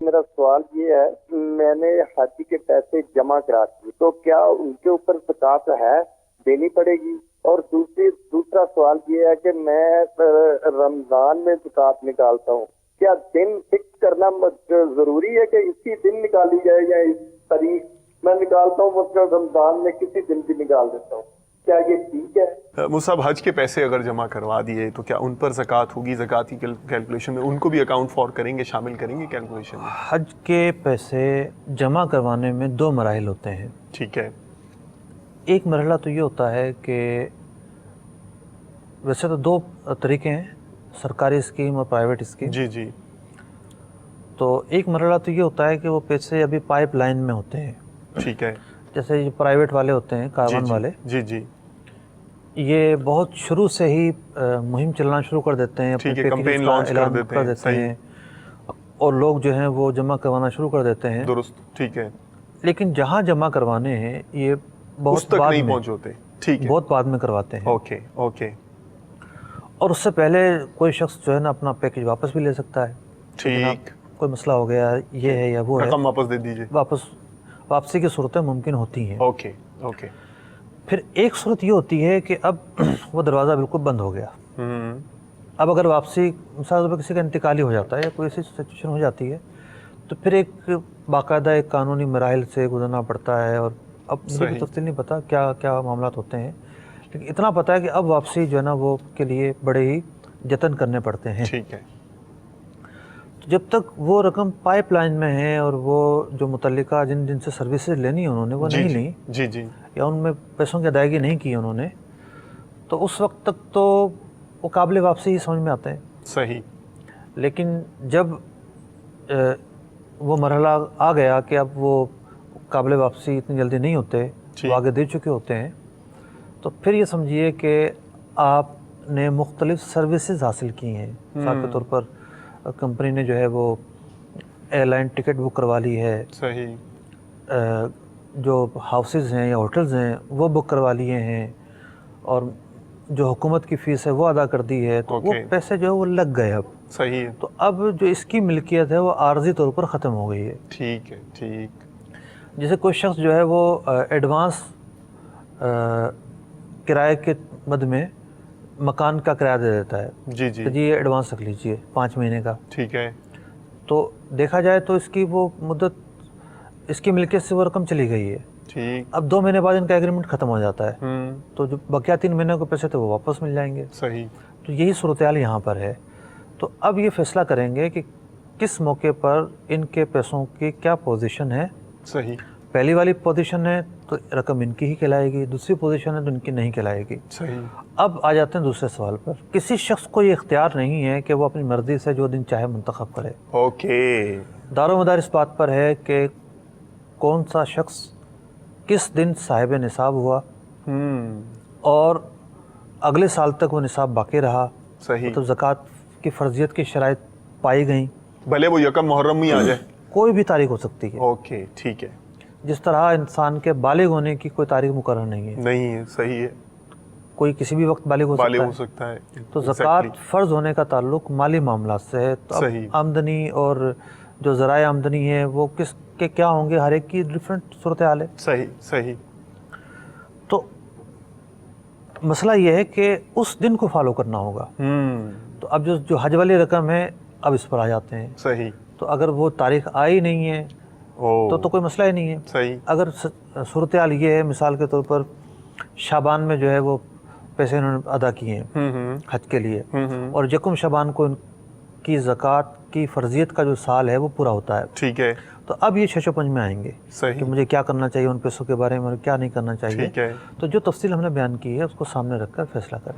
मेरा सवाल ये है, मैंने हज के पैसे जमा करा दिए तो क्या उनके ऊपर ज़कात है, देनी पड़ेगी? और दूसरा सवाल ये है कि मैं रमजान में ज़कात निकालता हूँ, क्या दिन फिक्स करना जरूरी है कि इसी दिन निकाली जाए या इस तारीख मैं निकालता हूँ, मतलब रमजान में किसी दिन भी निकाल देता हूँ, क्या ये ठीक है? मुसाब, हज के पैसे अगर जमा करवा दिए तो क्या उन पर ज़कात होगी? ज़कात की कैलकुलेशन में उनको भी अकाउंट फॉर करेंगे, शामिल करेंगे कैलकुलेशन में? हज के पैसे जमा करवाने में 2 मराहिल होते हैं। ठीक है। एक मरहला तो ये होता है कि वैसे तो 2 तरीके हैं, सरकारी स्कीम और प्राइवेट स्कीम। जी जी। तो एक मरहला तो ये होता है कि वो पैसे अभी पाइपलाइन में होते हैं। ठीक है। जैसे ये प्राइवेट वाले होते हैं, कार्बन वाले, जी जी, ये बहुत शुरू से ही मुहिम चलाना शुरू कर देते हैं, ठीक है, कैंपेन लॉन्च कर देते हैं और लोग जो हैं वो जमा करवाना शुरू कर देते हैं। दुरुस्त, ठीक है। लेकिन जहाँ जमा करवाने हैं ये बहुत उस तक बाद नहीं में, पहुँच होते। ठीक है, बहुत बाद में करवाते हैं। ओके ओके, और उससे पहले कोई शख्स जो है ना अपना पैकेज वापस भी ले सकता है। ठीक, कोई मसला हो गया, ये है या वो है, रकम वापस दे दीजिए। वापसी की सूरतें मुमकिन होती हैं। Okay okay. फिर एक सूरत ये होती है कि अब वो दरवाज़ा बिल्कुल बंद हो गया। अब अगर वापसी मिसाल किसी का इंतकाल ही हो जाता है या कोई ऐसी सिचुएशन हो जाती है तो फिर एक बाकायदा एक कानूनी मराहिल से गुजरना पड़ता है। और अब मुझे भी तफसील नहीं पता क्या क्या मामला होते हैं, लेकिन इतना पता है कि अब वापसी जो है ना वो के लिए बड़े ही जतन करने पड़ते हैं। ठीक है। तो जब तक वो रकम पाइपलाइन में है और वो जो मुतल्लिका जिनसे सर्विसेज लेनी है उन्होंने वो नहीं ली, जी जी, या उनमें पैसों की अदायगी नहीं की उन्होंने, तो उस वक्त तक तो वो काबिल वापसी ही समझ में आते हैं। सही। लेकिन जब वो मरहला आ गया कि अब वो काबिल वापसी इतनी जल्दी नहीं होते, वो आगे दे चुके होते हैं, तो फिर ये समझिए कि आपने मुख्तलिफ सर्विसेज हासिल की हैं। मिसाल के तौर पर कंपनी ने जो है वो एयरलाइन टिकट बुक करवा ली है, सही, जो हाउसेज हैं या होटल्स हैं वो बुक करवा लिए हैं, और जो हुकूमत की फ़ीस है वो अदा कर दी है, तो वो पैसे जो है वो लग गए अब। सही है। तो अब जो इसकी मिल्कियत है वो आर्जी तौर पर ख़त्म हो गई है। ठीक है, ठीक। जैसे कोई शख्स जो है वो एडवांस किराए के मद में मकान का किराया दे देता है, जी जी, तो जी ये एडवांस रख लीजिए 5 महीने का। ठीक है। तो देखा जाए तो इसकी वो मुद्दत, इसकी मिल्कियत से वो रकम चली गई है। ठीक। अब 2 महीने बाद इनका एग्रीमेंट ख़त्म हो जाता है, तो जो बकिया 3 महीने के पैसे थे वो वापस मिल जाएंगे। सही। तो यही सूरत हाल यहाँ पर है। तो अब ये फैसला करेंगे कि किस मौके पर इनके पैसों की क्या पोजीशन है। सही। पहली वाली पोजीशन है तो रकम इनकी ही कहलाएगी, दूसरी पोजीशन है तो इनकी नहीं कहलाएगी। सही। अब आ जाते हैं दूसरे सवाल पर। किसी शख्स को ये इख्तियार नहीं है कि वो अपनी मर्ज़ी से जो दिन चाहे मुंतखब करे। ओके। दारोमदार इस बात पर है कि कौन सा शख्स किस दिन साहिब निसाब हुआ और अगले साल तक वो निसाब बाकी रहा। सही। तो ज़कात की फ़र्जियत की शराइत पाई गई, भले वो यकम मुहर्रम में आ जाए, कोई भी तारीख हो सकती है। ओके, ठीक है। जिस तरह इंसान के बालिग होने की कोई तारीख मुकर्रर नहीं है, नहीं है, सही है, कोई किसी भी वक्त बालिग हो सकता है। तो ज़कात फ़र्ज होने का ताल्लुक माली मामला से है। तो अब आमदनी और जो ज़राए आमदनी है वो किसके क्या होंगे, हर एक की डिफरेंट सूरत हाल है। सही सही। तो मसला ये है कि उस दिन को फॉलो करना होगा। तो अब जो हज वाली रकम है अब इस पर आ जाते हैं। सही। तो अगर वो तारीख आई नहीं है तो कोई मसला ही नहीं है। सही। अगर सूरत हाल ये है, मिसाल के तौर पर शाबान में जो है वो पैसे इन्होंने अदा किए हैं हज के लिए, और यकम शाबान को इनकी ज़कात की फ़र्जियत का जो साल है वो पूरा होता है। ठीक है। तो अब ये 605 में आएंगे कि मुझे क्या करना चाहिए उन पैसों के बारे में और क्या नहीं करना चाहिए। ठीक है। तो जो तफसील हमने बयान की है उसको सामने रखकर फैसला करें।